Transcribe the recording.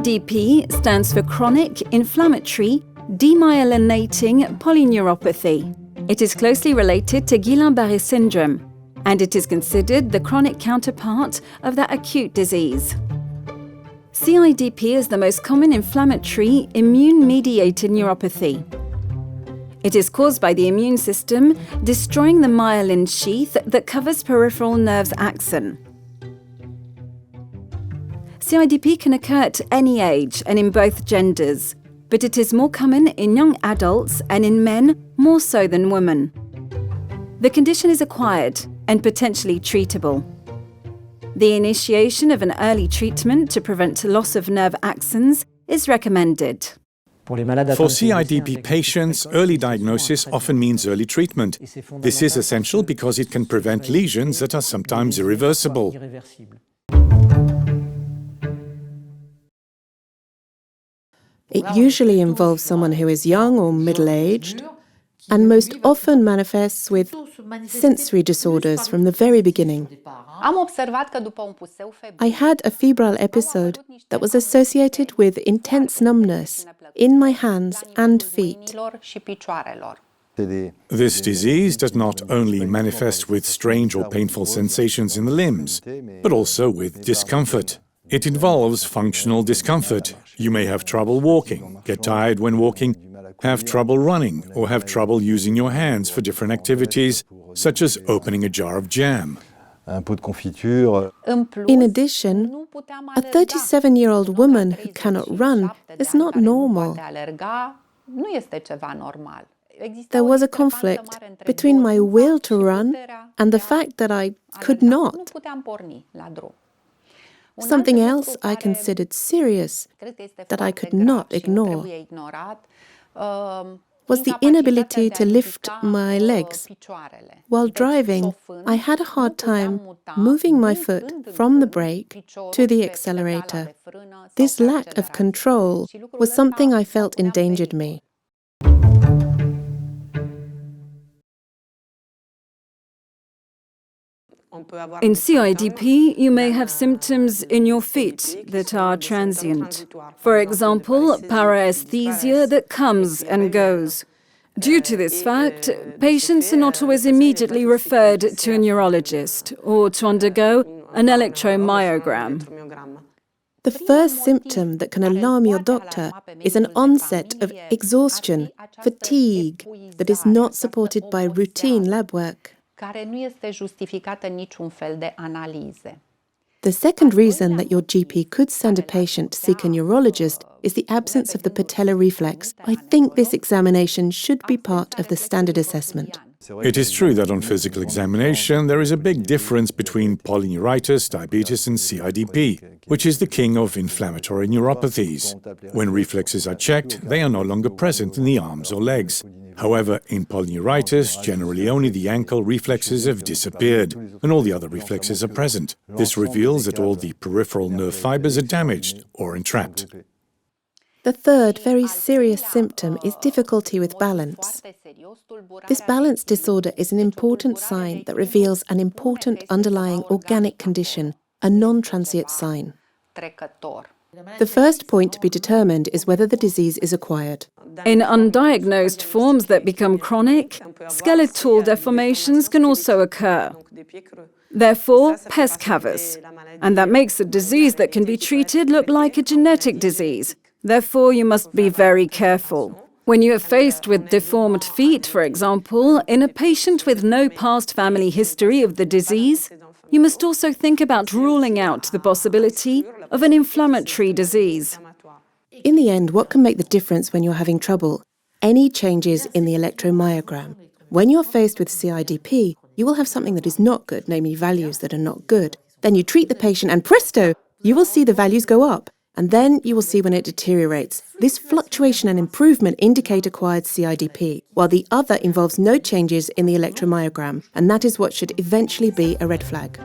CIDP stands for chronic, inflammatory, demyelinating polyneuropathy. It is closely related to Guillain-Barré syndrome, and it is considered the chronic counterpart of that acute disease. CIDP is the most common inflammatory, immune-mediated neuropathy. It is caused by the immune system destroying the myelin sheath that covers peripheral nerves axon. CIDP can occur at any age and in both genders, but it is more common in young adults and in men more so than women. The condition is acquired and potentially treatable. The initiation of an early treatment to prevent loss of nerve axons is recommended. For CIDP patients, early diagnosis often means early treatment. This is essential because it can prevent lesions that are sometimes irreversible. It usually involves someone who is young or middle-aged, and most often manifests with sensory disorders from the very beginning. I had a febrile episode that was associated with intense numbness in my hands and feet. This disease does not only manifest with strange or painful sensations in the limbs, but also with discomfort. It involves functional discomfort. You may have trouble walking, get tired when walking, have trouble running, or have trouble using your hands for different activities, such as opening a jar of jam. In addition, a 37-year-old woman who cannot run is not normal. There was a conflict between my will to run and the fact that I could not. Something else I considered serious that I could not ignore was the inability to lift my legs. While driving, I had a hard time moving my foot from the brake to the accelerator. This lack of control was something I felt endangered me. In CIDP, you may have symptoms in your feet that are transient. For example, paraesthesia that comes and goes. Due to this fact, patients are not always immediately referred to a neurologist or to undergo an electromyogram. The first symptom that can alarm your doctor is an onset of exhaustion, fatigue, that is not supported by routine lab work. The second reason that your GP could send a patient to seek a neurologist is the absence of the patellar reflex. I think this examination should be part of the standard assessment. It is true that on physical examination there is a big difference between polyneuritis, diabetes and CIDP, which is the king of inflammatory neuropathies. When reflexes are checked, they are no longer present in the arms or legs. However, in polyneuritis, generally only the ankle reflexes have disappeared, and all the other reflexes are present. This reveals that all the peripheral nerve fibers are damaged or entrapped. The third very serious symptom is difficulty with balance. This balance disorder is an important sign that reveals an important underlying organic condition, a non-transient sign. The first point to be determined is whether the disease is acquired. In undiagnosed forms that become chronic, skeletal deformations can also occur. Therefore, pes cavus, and that makes a disease that can be treated look like a genetic disease. Therefore, you must be very careful. When you are faced with deformed feet, for example, in a patient with no past family history of the disease, you must also think about ruling out the possibility of an inflammatory disease. In the end, what can make the difference when you're having trouble? Any changes in the electromyogram. When you're faced with CIDP, you will have something that is not good, namely values that are not good. Then you treat the patient and presto, you will see the values go up. And then you will see when it deteriorates. This fluctuation and improvement indicate acquired CIDP, while the other involves no changes in the electromyogram, and that is what should eventually be a red flag.